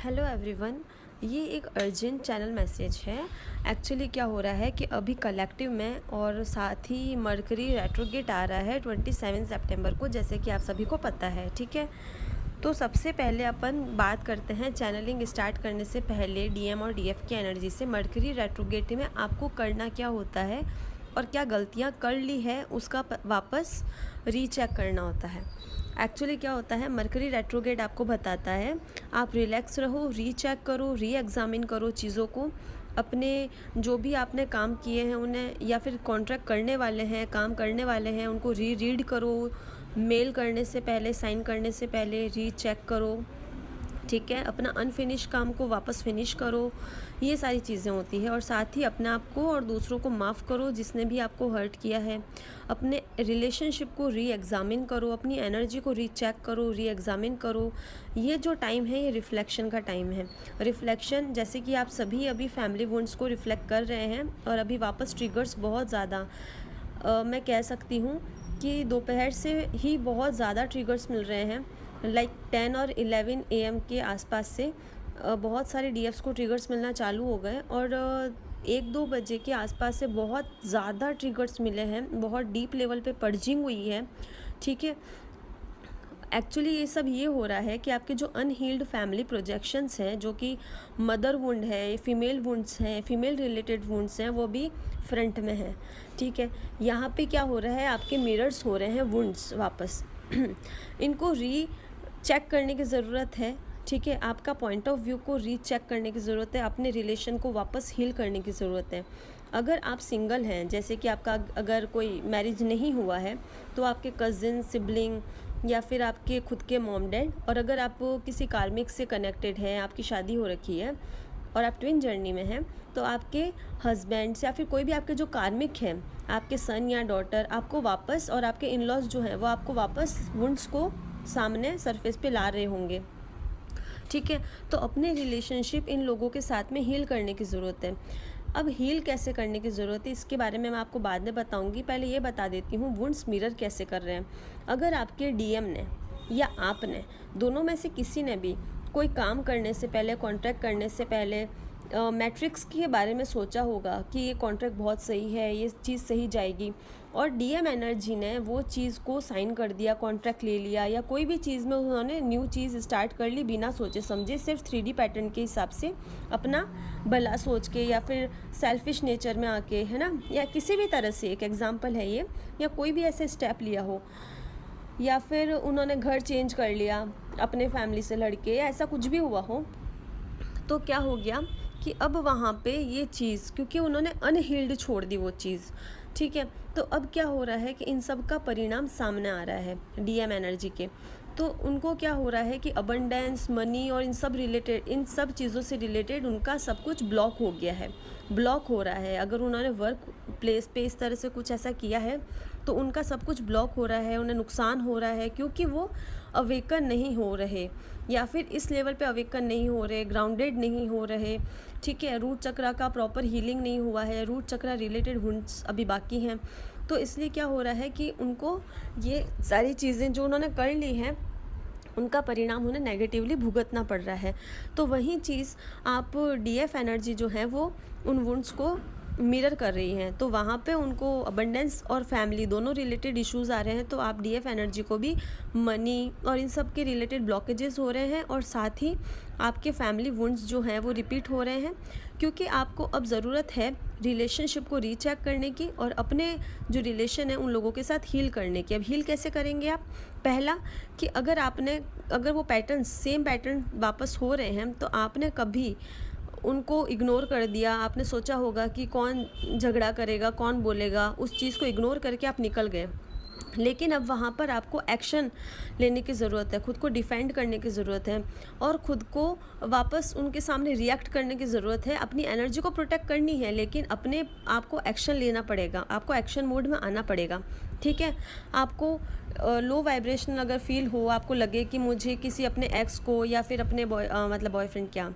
Hello everyone, ये एक urgent channel message है। एक्चुअली क्या हो रहा है कि अभी कलेक्टिव में और साथ ही मरकरी रेट्रोगेट आ रहा है 27 सितंबर को, जैसे कि आप सभी को पता है। ठीक है, तो सबसे पहले अपन बात करते हैं चैनलिंग स्टार्ट करने से पहले डीएम और डीएफ की एनर्जी से मरकरी रेट्रोगेट में आपको करना क्या होता है और क्या गलतियाँ कर ली है उसका वापस रीचेक करना होता है। एक्चुअली क्या होता है, मरकरी रेट्रोगेट आपको बताता है आप रिलैक्स रहो, रीचेक करो, री एग्ज़ामिन करो चीज़ों को, अपने जो भी आपने काम किए हैं उन्हें, या फिर कॉन्ट्रैक्ट करने वाले हैं, काम करने वाले हैं, उनको रीड करो, मेल करने से पहले, साइन करने से पहले रीचेक करो। ठीक है, अपना अनफिनिश काम को वापस फिनिश करो, ये सारी चीज़ें होती है। और साथ ही अपने आप को और दूसरों को माफ़ करो जिसने भी आपको हर्ट किया है। अपने रिलेशनशिप को री एग्ज़ामिन करो, अपनी एनर्जी को रीचेक करो, री एग्ज़ामिन करो। ये जो टाइम है ये रिफ़्लेक्शन का टाइम है। रिफ़्लेक्शन जैसे कि आप सभी अभी फैमिली वुंड्स को रिफ़्लेक्ट कर रहे हैं और अभी वापस ट्रिगर्स बहुत ज़्यादा मैं कह सकती हूँ कि दोपहर से ही बहुत ज़्यादा ट्रिगर्स मिल रहे हैं। लाइक 10 और 11 AM के आसपास से बहुत सारे डीएफ्स को ट्रिगर्स मिलना चालू हो गए और 1-2 बजे के आसपास से बहुत ज़्यादा ट्रिगर्स मिले हैं, बहुत डीप लेवल पे पर्जिंग हुई है। ठीक है, एक्चुअली ये सब ये हो रहा है कि आपके जो अनहील्ड फैमिली प्रोजेक्शंस हैं, जो कि मदर वुंड है, फीमेल वुंड्स हैं, फीमेल रिलेटेड वुंड्स हैं, वो भी फ्रंट में हैं। ठीक है, यहाँ पे क्या हो रहा है, आपके मिरर्स हो रहे हैं वुंड्स वापस इनको चेक करने की ज़रूरत है। ठीक है, आपका पॉइंट ऑफ व्यू को रीचेक करने की ज़रूरत है, अपने रिलेशन को वापस हील करने की ज़रूरत है। अगर आप सिंगल हैं, जैसे कि आपका अगर कोई मैरिज नहीं हुआ है, तो आपके कज़िन, सिबलिंग या फिर आपके खुद के मॉम डैड, और अगर आप किसी कार्मिक से कनेक्टेड हैं, आपकी शादी हो रखी है और आप ट्विन जर्नी में हैं, तो आपके हस्बैंड्स या फिर कोई भी आपके जो कार्मिक हैं, आपके सन या डॉटर, आपको वापस, और आपके इन लॉज जो हैं वो आपको वापस वुंड्स को सामने सरफेस पे ला रहे होंगे। ठीक है, तो अपने रिलेशनशिप इन लोगों के साथ में हील करने की ज़रूरत है। अब हील कैसे करने की ज़रूरत है इसके बारे में मैं आपको बाद में बताऊंगी, पहले ये बता देती हूँ वुंड्स मिरर कैसे कर रहे हैं। अगर आपके डीएम ने या आपने, दोनों में से किसी ने भी कोई काम करने से पहले, कॉन्ट्रैक्ट करने से पहले मैट्रिक्स के बारे में सोचा होगा कि ये कॉन्ट्रैक्ट बहुत सही है, ये चीज़ सही जाएगी, और डीएम एनर्जी ने वो चीज़ को साइन कर दिया, कॉन्ट्रैक्ट ले लिया, या कोई भी चीज़ में उन्होंने न्यू चीज़ स्टार्ट कर ली बिना सोचे समझे, सिर्फ 3D पैटर्न के हिसाब से, अपना भला सोच के या फिर सेल्फिश नेचर में आके, है ना, या किसी भी तरह से, एक एग्जाम्पल है ये, या कोई भी ऐसे स्टेप लिया हो, या फिर उन्होंने घर चेंज कर लिया अपने फैमिली से लड़के, या ऐसा कुछ भी हुआ हो, तो क्या हो गया कि अब वहाँ पे ये चीज़, क्योंकि उन्होंने अनहील्ड छोड़ दी वो चीज़। ठीक है, तो अब क्या हो रहा है कि इन सब का परिणाम सामने आ रहा है डीएम एनर्जी के। तो उनको क्या हो रहा है कि अबंडेंस, मनी और इन सब रिलेटेड, इन सब चीज़ों से रिलेटेड उनका सब कुछ ब्लॉक हो गया है, ब्लॉक हो रहा है। अगर उन्होंने वर्क प्लेस पे इस तरह से कुछ ऐसा किया है तो उनका सब कुछ ब्लॉक हो रहा है, उन्हें नुकसान हो रहा है, क्योंकि वो अवेकन नहीं हो रहे, या फिर इस लेवल पे अवेकन नहीं हो रहे, ग्राउंडेड नहीं हो रहे। ठीक है, रूट चक्रा का प्रॉपर हीलिंग नहीं हुआ है, रूट चक्रा रिलेटेड वुंड्स अभी बाकी हैं। तो इसलिए क्या हो रहा है कि उनको ये सारी चीज़ें जो उन्होंने कर ली हैं उनका परिणाम उन्हें नेगेटिवली भुगतना पड़ रहा है। तो वही चीज़ आप डीएफ एनर्जी जो है वो उन वुंड्स को मिरर कर रही हैं, तो वहाँ पे उनको अबंडेंस और फैमिली दोनों रिलेटेड इश्यूज़ आ रहे हैं। तो आप डीएफ एनर्जी को भी मनी और इन सब के रिलेटेड ब्लॉकेजेस हो रहे हैं, और साथ ही आपके फैमिली वुंड्स जो हैं वो रिपीट हो रहे हैं, क्योंकि आपको अब ज़रूरत है रिलेशनशिप को रीचेक करने की और अपने जो रिलेशन है उन लोगों के साथ हील करने की। अब हील कैसे करेंगे आप? पहला कि अगर वो पैटर्न, सेम पैटर्न वापस हो रहे हैं, तो आपने कभी उनको इग्नोर कर दिया, आपने सोचा होगा कि कौन झगड़ा करेगा, कौन बोलेगा, उस चीज़ को इग्नोर करके आप निकल गए। लेकिन अब वहाँ पर आपको एक्शन लेने की ज़रूरत है, खुद को डिफेंड करने की ज़रूरत है, और खुद को वापस उनके सामने रिएक्ट करने की ज़रूरत है। अपनी एनर्जी को प्रोटेक्ट करनी है, लेकिन अपने आपको एक्शन लेना पड़ेगा, आपको एक्शन मोड में आना पड़ेगा। ठीक है, आपको लो वाइब्रेशन अगर फील हो, आपको लगे कि मुझे किसी अपने एक्स को या फिर अपने बॉयफ्रेंड, क्या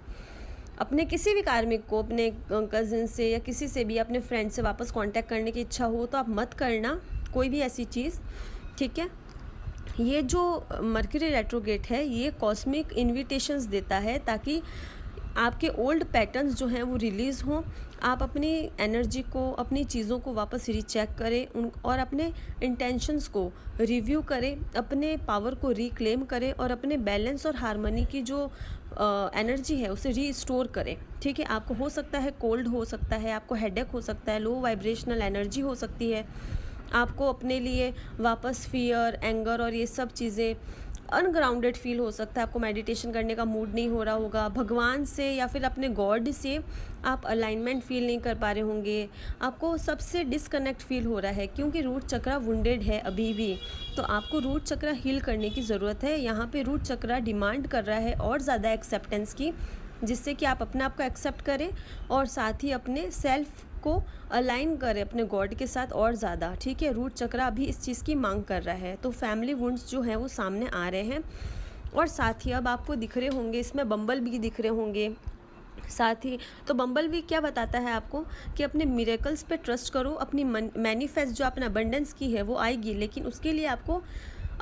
अपने किसी भी कार्मिक को, अपने कज़िन से या किसी से भी, अपने फ्रेंड से वापस कांटेक्ट करने की इच्छा हो, तो आप मत करना कोई भी ऐसी चीज़। ठीक है, ये जो मर्क्यूरी रेट्रोग्रेड है ये कॉस्मिक इन्विटेशंस देता है ताकि आपके ओल्ड पैटर्न्स जो हैं वो रिलीज़ हों, आप अपनी एनर्जी को, अपनी चीज़ों को वापस रीचेक करें उन और अपने इंटेंशंस को रिव्यू करें, अपने पावर को रिक्लेम करें और अपने बैलेंस और हार्मनी की जो एनर्जी है उसे रीस्टोर करें। ठीक है, आपको हो सकता है कोल्ड हो सकता है, आपको हेडेक हो सकता है, लो वाइब्रेशनल एनर्जी हो सकती है, आपको अपने लिए वापस फियर, एंगर और ये सब चीज़ें अनग्राउंडेड फील हो सकता है, आपको मेडिटेशन करने का मूड नहीं हो रहा होगा, भगवान से या फिर अपने गॉड से आप अलाइनमेंट फील नहीं कर पा रहे होंगे, आपको सबसे डिसकनेक्ट फील हो रहा है क्योंकि रूट चक्रा वुंडेड है अभी भी। तो आपको रूट चक्रा हील करने की ज़रूरत है। यहाँ पे रूट चक्रा डिमांड कर रहा है और ज़्यादा एक्सेप्टेंस की, जिससे कि आप अपने आप को एक्सेप्ट करें और साथ ही अपने सेल्फ को अलाइन करें अपने गॉड के साथ और ज़्यादा। ठीक है, रूट चक्रा अभी इस चीज़ की मांग कर रहा है। तो फैमिली वुंड्स जो हैं वो सामने आ रहे हैं और साथ ही अब आपको दिख रहे होंगे, इसमें बम्बल भी दिख रहे होंगे साथ ही। तो बम्बल भी क्या बताता है आपको कि अपने मिरेकल्स पे ट्रस्ट करो, अपनी मैनिफेस्ट जो आपने अबंडेंस की है वो आएगी, लेकिन उसके लिए आपको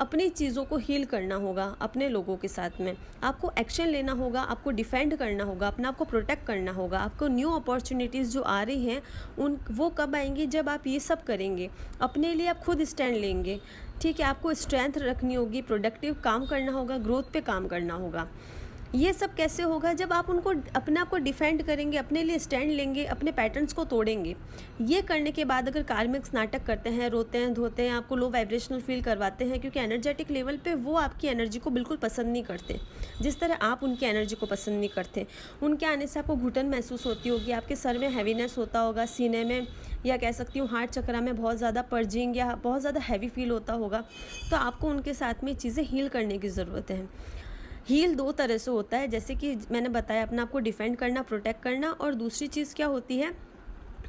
अपनी चीज़ों को हील करना होगा। अपने लोगों के साथ में आपको एक्शन लेना होगा, आपको डिफेंड करना होगा, अपने आप को प्रोटेक्ट करना होगा। आपको न्यू अपॉर्चुनिटीज़ जो आ रही हैं वो कब आएंगी, जब आप ये सब करेंगे, अपने लिए आप खुद स्टैंड लेंगे। ठीक है, आपको स्ट्रेंथ रखनी होगी, प्रोडक्टिव काम करना होगा, ग्रोथ पे काम करना होगा। ये सब कैसे होगा, जब आप उनको अपने आप को डिफेंड करेंगे, अपने लिए स्टैंड लेंगे, अपने पैटर्न्स को तोड़ेंगे। ये करने के बाद अगर कार्मिक्स नाटक करते हैं, रोते हैं, धोते हैं, आपको लो वाइब्रेशनल फील करवाते हैं, क्योंकि एनर्जेटिक लेवल पे वो आपकी एनर्जी को बिल्कुल पसंद नहीं करते, जिस तरह आप उनकी एनर्जी को पसंद नहीं करते। उनके आने से आपको घुटन महसूस होती होगी, आपके सर में हैवीनेस होता होगा, सीने में या कह सकती हूँ हार्ट चक्रा में बहुत ज़्यादा पर्जिंग या बहुत ज़्यादा हैवी फील होता होगा। तो आपको उनके साथ में चीज़ें हील करने की ज़रूरत है। हील दो तरह से होता है, जैसे कि मैंने बताया, अपना आपको डिफेंड करना, प्रोटेक्ट करना, और दूसरी चीज़ क्या होती है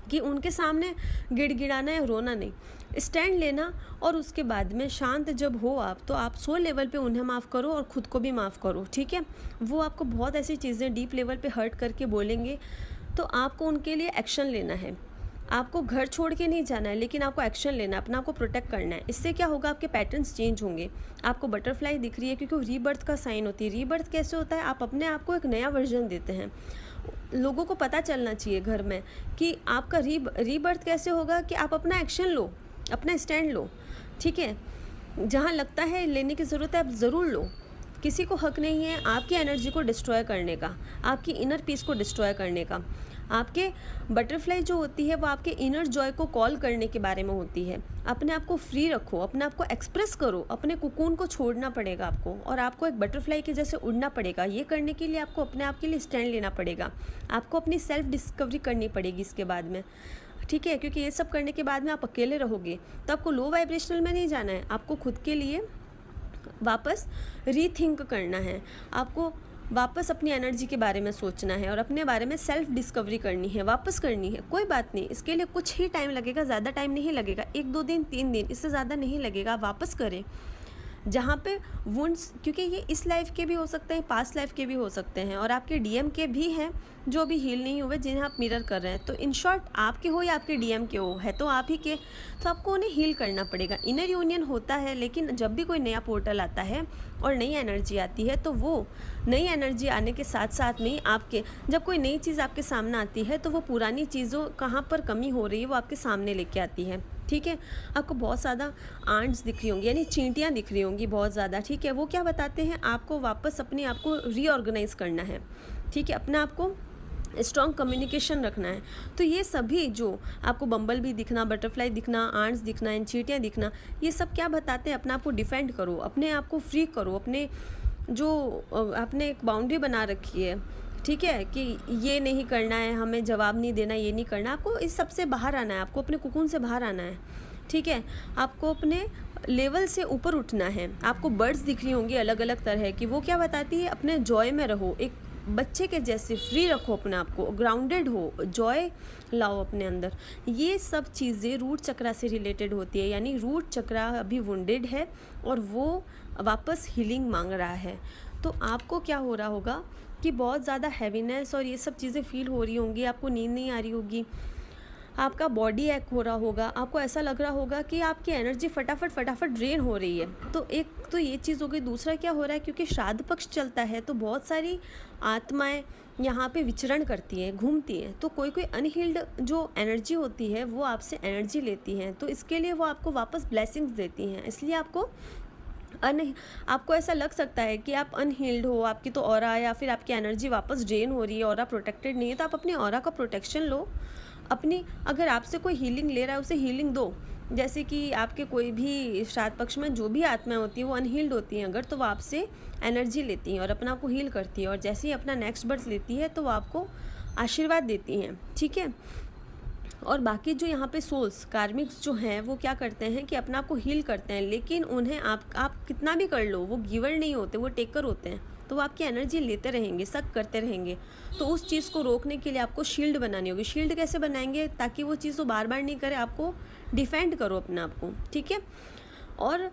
कि उनके सामने गिड़गिड़ाना या रोना नहीं, स्टैंड लेना। और उसके बाद में शांत जब हो आप, तो आप सोल लेवल पे उन्हें माफ़ करो और ख़ुद को भी माफ़ करो। ठीक है, वो आपको बहुत ऐसी चीज़ें डीप लेवल पे हर्ट करके बोलेंगे, तो आपको उनके लिए एक्शन लेना है। आपको घर छोड़ के नहीं जाना है, लेकिन आपको एक्शन लेना है, अपना आपको प्रोटेक्ट करना है। इससे क्या होगा, आपके पैटर्न्स चेंज होंगे। आपको बटरफ्लाई दिख रही है क्योंकि वो रीबर्थ का साइन होती है। रीबर्थ कैसे होता है, आप अपने आप को एक नया वर्जन देते हैं। लोगों को पता चलना चाहिए घर में कि आपका रीबर्थ कैसे होगा, कि आप अपना एक्शन लो, अपना स्टैंड लो। ठीक है, जहाँ लगता है लेने की ज़रूरत है आप ज़रूर लो। किसी को हक नहीं है आपकी एनर्जी को डिस्ट्रॉय करने का, आपकी इनर पीस को डिस्ट्रॉय करने का। आपके बटरफ्लाई जो होती है वो आपके इनर जॉय को कॉल करने के बारे में होती है। अपने आप को फ्री रखो, अपने आप को एक्सप्रेस करो, अपने कुकून को छोड़ना पड़ेगा आपको, और आपको एक बटरफ्लाई के जैसे उड़ना पड़ेगा। ये करने के लिए आपको अपने आप के लिए स्टैंड लेना पड़ेगा, आपको अपनी सेल्फ डिस्कवरी करनी पड़ेगी इसके बाद में। ठीक है, क्योंकि ये सब करने के बाद में आप अकेले रहोगे, तो आपको लो वाइब्रेशनल में नहीं जाना है, आपको खुद के लिए वापस रीथिंक करना है, आपको वापस अपनी एनर्जी के बारे में सोचना है और अपने बारे में सेल्फ डिस्कवरी करनी है, वापस करनी है। कोई बात नहीं, इसके लिए कुछ ही टाइम लगेगा, ज़्यादा टाइम नहीं लगेगा, 1-2 दिन 3 दिन, इससे ज़्यादा नहीं लगेगा। वापस करें जहाँ पे वुंड्स, क्योंकि ये इस लाइफ के भी हो सकते हैं, पास्ट लाइफ के भी हो सकते हैं, और आपके डीएम के भी हैं जो भी हील नहीं हुए, जिन्हें आप मिरर कर रहे हैं। तो इन शॉर्ट, आपके हो या आपके डीएम के हो, है तो आप ही के, तो आपको उन्हें हील करना पड़ेगा। इनर यूनियन होता है, लेकिन जब भी कोई नया पोर्टल आता है और नई एनर्जी आती है, तो वो नई एनर्जी आने के साथ साथ में आपके, जब कोई नई चीज़ आपके सामने आती है, तो वो पुरानी चीज़ों कहाँ पर कमी हो रही है वो आपके सामने लेके आती है। ठीक है, आपको बहुत ज़्यादा आंट्स दिख रही होंगी, यानी चींटियाँ दिख रही होंगी बहुत ज़्यादा। ठीक है, वो क्या बताते हैं, आपको वापस अपने आप को रीऑर्गेनाइज़ करना है। ठीक है, अपने आप को स्ट्रॉन्ग कम्युनिकेशन रखना है। तो ये सभी जो आपको बम्बल भी दिखना, बटरफ्लाई दिखना, आंट्स दिखना, इन चींटियाँ दिखना, ये सब क्या बताते हैं, अपने आप को डिफेंड करो, अपने आप को फ्री करो, अपने जो आपने एक बाउंड्री बना रखी है, ठीक है, कि ये नहीं करना है, हमें जवाब नहीं देना, ये नहीं करना, आपको इस सब से बाहर आना है, आपको अपने कुकून से बाहर आना है। ठीक है, आपको अपने लेवल से ऊपर उठना है। आपको बर्ड्स दिख रही होंगी अलग अलग तरह की, वो क्या बताती है, अपने जॉय में रहो, एक बच्चे के जैसे फ्री रखो अपने आप को, ग्राउंडेड हो, जॉय लाओ अपने अंदर। ये सब चीज़ें रूट चक्रा से रिलेटेड होती है, यानी रूट चक्रा अभी वुंडेड है और वो वापस हीलिंग मांग रहा है। तो आपको क्या हो रहा होगा कि बहुत ज़्यादा हैवीनेस और ये सब चीज़ें फील हो रही होंगी, आपको नींद नहीं आ रही होगी, आपका बॉडी एक हो रहा होगा, आपको ऐसा लग रहा होगा कि आपकी एनर्जी फटाफट ड्रेन हो रही है। तो एक तो ये चीज़ हो गई। दूसरा क्या हो रहा है, क्योंकि श्राद्ध पक्ष चलता है तो बहुत सारी आत्माएं यहाँ पे विचरण करती हैं, घूमती हैं। तो कोई कोई अनहील्ड जो एनर्जी होती है वो आपसे एनर्जी लेती हैं, तो इसके लिए वो आपको वापस ब्लेसिंग्स देती हैं। इसलिए आपको ऐसा लग सकता है कि आप अनहील्ड हो, आपकी तो ऑरा या फिर आपकी एनर्जी वापस ड्रेन हो रही है, ऑरा प्रोटेक्टेड नहीं है। तो आप अपनी ऑरा का प्रोटेक्शन लो। अपनी अगर आपसे कोई हीलिंग ले रहा है उसे हीलिंग दो। जैसे कि आपके कोई भी श्राद्ध पक्ष में जो भी आत्माएं होती हैं वो अनहील्ड होती हैं अगर, तो वो आपसे एनर्जी लेती हैं और अपना आपको हील करती है, और जैसे ही अपना नेक्स्ट बर्थ लेती है तो वो आपको आशीर्वाद देती हैं, ठीक है। और बाकी जो यहाँ पे सोल्स कार्मिक्स जो हैं वो क्या करते हैं कि अपना आपको हील करते हैं, लेकिन उन्हें आप कितना भी कर लो वो गिवर नहीं होते, वो टेकर होते हैं। तो वो आपकी एनर्जी लेते रहेंगे, सक करते रहेंगे। तो उस चीज़ को रोकने के लिए आपको शील्ड बनानी होगी। शील्ड कैसे बनाएंगे, ताकि वो चीज़ वो बार बार नहीं करे, आपको डिफेंड करो अपने आप को, ठीक है। और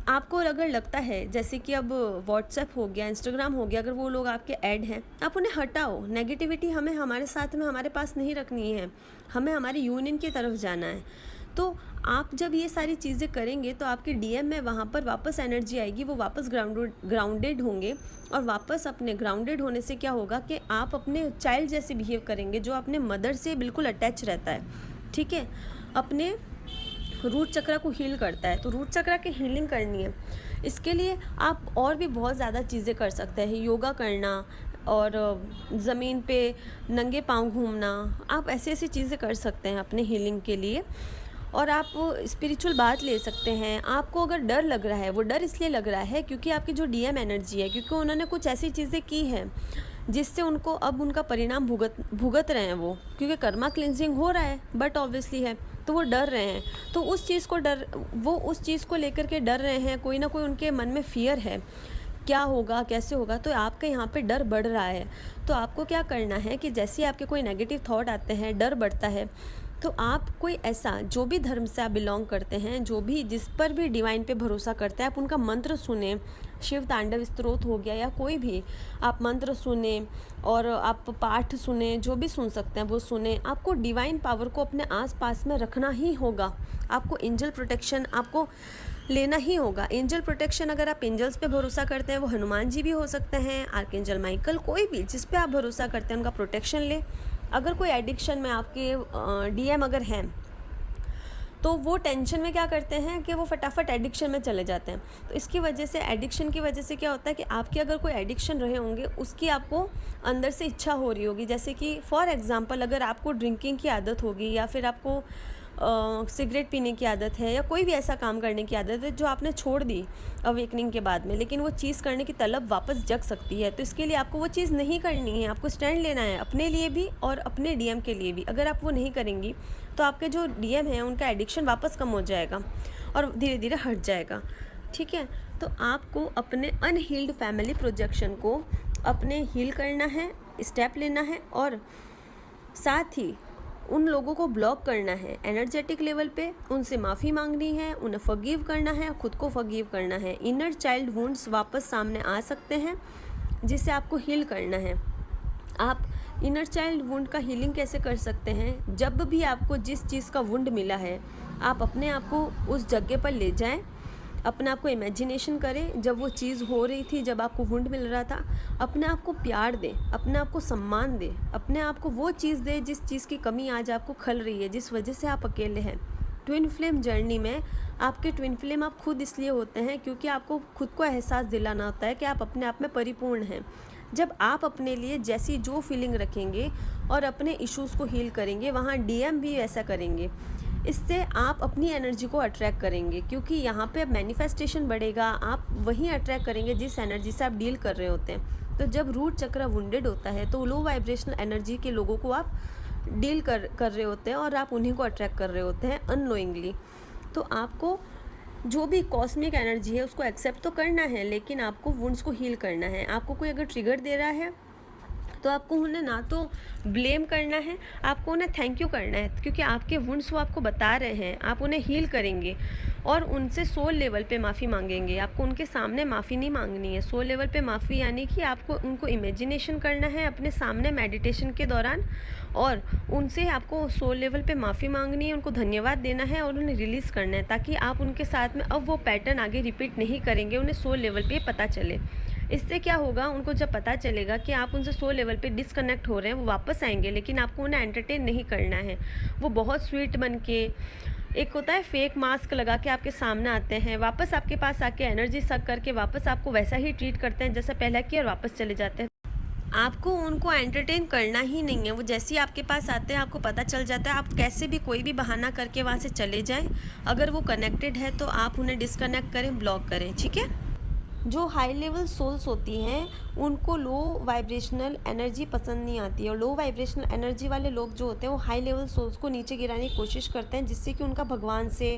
आपको अगर लगता है जैसे कि अब व्हाट्सएप हो गया, इंस्टाग्राम हो गया, अगर वो लोग आपके ऐड हैं, आप उन्हें हटाओ। नेगेटिविटी हमें हमारे साथ में हमारे पास नहीं रखनी है, हमें हमारी यूनियन की तरफ जाना है। तो आप जब ये सारी चीज़ें करेंगे तो आपके डीएम में वहाँ पर वापस एनर्जी आएगी, वो वापस ग्राउंडेड होंगे। और वापस अपने ग्राउंडेड होने से क्या होगा कि आप अपने चाइल्ड जैसे बिहेव करेंगे, जो अपने मदर से बिल्कुल अटैच रहता है, ठीक है। अपने रूट चक्र को हील करता है। तो रूट चक्र की हीलिंग करनी है, इसके लिए आप और भी बहुत ज़्यादा चीज़ें कर सकते हैं। योगा करना और ज़मीन पे नंगे पाँव घूमना, आप ऐसी ऐसी चीज़ें कर सकते हैं अपने हीलिंग के लिए। और आप स्पिरिचुअल बात ले सकते हैं। आपको अगर डर लग रहा है, वो डर इसलिए लग रहा है क्योंकि आपकी जो डीएम एनर्जी है, क्योंकि उन्होंने कुछ ऐसी चीज़ें की हैं जिससे उनको अब उनका परिणाम भुगत रहे हैं वो, क्योंकि कर्मा क्लिनजिंग हो रहा है बट ऑब्वियसली है, तो वो डर रहे हैं। तो उस चीज़ को लेकर के डर रहे हैं, कोई ना कोई उनके मन में फियर है, क्या होगा कैसे होगा। तो आपका यहाँ पे डर बढ़ रहा है। तो आपको क्या करना है कि जैसे ही आपके कोई नेगेटिव थॉट आते हैं, डर बढ़ता है, तो आप कोई ऐसा, जो भी धर्म से आप बिलोंग करते हैं, जो भी जिस पर भी डिवाइन पे भरोसा करते हैं, आप उनका मंत्र सुने। शिव तांडव स्तोत्र हो गया या कोई भी आप मंत्र सुने, और आप पाठ सुने, जो भी सुन सकते हैं वो सुने। आपको डिवाइन पावर को अपने आसपास में रखना ही होगा। आपको एंजल प्रोटेक्शन आपको लेना ही होगा। एंजल प्रोटेक्शन, अगर आप एंजल्स पे भरोसा करते हैं, वो हनुमान जी भी हो सकते हैं, आर्कएंजल माइकल, कोई भी जिस पे आप भरोसा करते हैं उनका प्रोटेक्शन ले। अगर कोई एडिक्शन में आपके डीएम अगर हैं, तो वो टेंशन में क्या करते हैं कि वो फटाफट एडिक्शन में चले जाते हैं। तो इसकी वजह से, एडिक्शन की वजह से क्या होता है कि आपके अगर कोई एडिक्शन रहे होंगे, उसकी आपको अंदर से इच्छा हो रही होगी। जैसे कि फॉर एग्जांपल, अगर आपको ड्रिंकिंग की आदत होगी, या फिर आपको सिगरेट पीने की आदत है, या कोई भी ऐसा काम करने की आदत है जो आपने छोड़ दी अवेकनिंग के बाद में, लेकिन वो चीज़ करने की तलब वापस जग सकती है। तो इसके लिए आपको वो चीज़ नहीं करनी है, आपको स्टैंड लेना है अपने लिए भी और अपने डीएम के लिए भी। अगर आप वो नहीं करेंगी तो आपके जो डीएम हैं उनका एडिक्शन वापस कम हो जाएगा और धीरे धीरे हट जाएगा, ठीक है। तो आपको अपने अनहील्ड फैमिली प्रोजेक्शन को अपने हील करना है, स्टेप लेना है, और साथ ही उन लोगों को ब्लॉक करना है एनर्जेटिक लेवल पे, उनसे माफ़ी मांगनी है, उन्हें फॉरगिव करना है, खुद को फॉरगिव करना है। इनर चाइल्ड वुंड्स वापस सामने आ सकते हैं जिसे आपको हील करना है। आप इनर चाइल्ड वुंड का हीलिंग कैसे कर सकते हैं, जब भी आपको जिस चीज़ का वुंड मिला है, आप अपने आप को उस जगह पर ले जाएं, अपने आप को इमेजिनेशन करें जब वो चीज़ हो रही थी, जब आपको वुंड मिल रहा था। अपने आप को प्यार दें, अपने आप को सम्मान दें, अपने आप को वो चीज़ दें जिस चीज़ की कमी आज आपको खल रही है, जिस वजह से आप अकेले हैं। ट्विन फ्लेम जर्नी में आपके ट्विन फ्लेम आप खुद इसलिए होते हैं क्योंकि आपको खुद को एहसास दिलाना होता है कि आप अपने आप में परिपूर्ण हैं। जब आप अपने लिए जैसी जो फीलिंग रखेंगे और अपने इश्यूज़ को हील करेंगे, वहाँ डीएम भी ऐसा करेंगे। इससे आप अपनी एनर्जी को अट्रैक्ट करेंगे, क्योंकि यहाँ पे अब मैनिफेस्टेशन बढ़ेगा। आप वहीं अट्रैक्ट करेंगे जिस एनर्जी से आप डील कर रहे होते हैं। तो जब रूट चक्र वुंडेड होता है तो लो वाइब्रेशनल एनर्जी के लोगों को आप डील कर रहे होते हैं और आप उन्हीं को अट्रैक्ट कर रहे होते हैं अननोइंगली। तो आपको जो भी कॉस्मिक एनर्जी है उसको एक्सेप्ट तो करना है, लेकिन आपको वुंड्स को हील करना है। आपको कोई अगर ट्रिगर दे रहा है तो आपको उन्हें ना तो ब्लेम करना है, आपको उन्हें थैंक यू करना है, क्योंकि आपके वुंड्स वो आपको बता रहे हैं। आप उन्हें हील करेंगे और उनसे सोल लेवल पे माफ़ी मांगेंगे। आपको उनके सामने माफ़ी नहीं मांगनी है। सोल लेवल पे माफ़ी यानी कि आपको उनको इमेजिनेशन करना है अपने सामने मेडिटेशन के दौरान, और उनसे आपको सोल लेवल पे माफ़ी मांगनी है, उनको धन्यवाद देना है और उन्हें रिलीज़ करना है, ताकि आप उनके साथ में अब वो पैटर्न आगे रिपीट नहीं करेंगे। उन्हें सोल लेवल पे पता चले। इससे क्या होगा, उनको जब पता चलेगा कि आप उनसे सोल लेवल पे डिसकनेक्ट हो रहे हैं, वो वापस आएंगे, लेकिन आपको उन्हें एंटरटेन नहीं करना है। वो बहुत स्वीट बन के, एक होता है फेक मास्क लगा के आपके सामने आते हैं, वापस आपके पास आके एनर्जी सक करके वापस आपको वैसा ही ट्रीट करते हैं जैसा पहले किया और वापस चले जाते हैं। आपको उनको एंटरटेन करना ही नहीं है। वो जैसे ही आपके पास आते हैं आपको पता चल जाता है, आप कैसे भी कोई भी बहाना करके वहाँ से चले जाएं। अगर वो कनेक्टेड है तो आप उन्हें डिसकनेक्ट करें, ब्लॉक करें, ठीक है। जो हाई लेवल सोल्स होती हैं उनको लो वाइब्रेशनल एनर्जी पसंद नहीं आती है, और लो वाइब्रेशनल एनर्जी वाले लोग जो होते हैं वो हाई लेवल सोल्स को नीचे गिराने की कोशिश करते हैं, जिससे कि उनका भगवान से,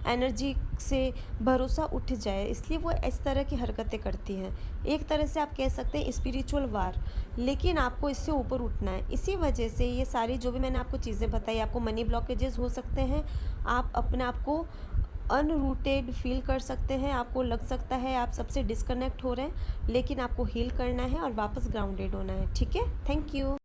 एनर्जी से भरोसा उठ जाए। इसलिए वो इस तरह की हरकतें करती हैं। एक तरह से आप कह सकते हैं स्पिरिचुअल वार, लेकिन आपको इससे ऊपर उठना है। इसी वजह से ये सारी जो भी मैंने आपको चीज़ें बताई, आपको मनी ब्लॉकेजेस हो सकते हैं, आप अपने आप को अनरूटेड फील कर सकते हैं, आपको लग सकता है आप सबसे डिस्कनेक्ट हो रहे हैं, लेकिन आपको हील करना है और वापस ग्राउंडेड होना है, ठीक है। Thank you.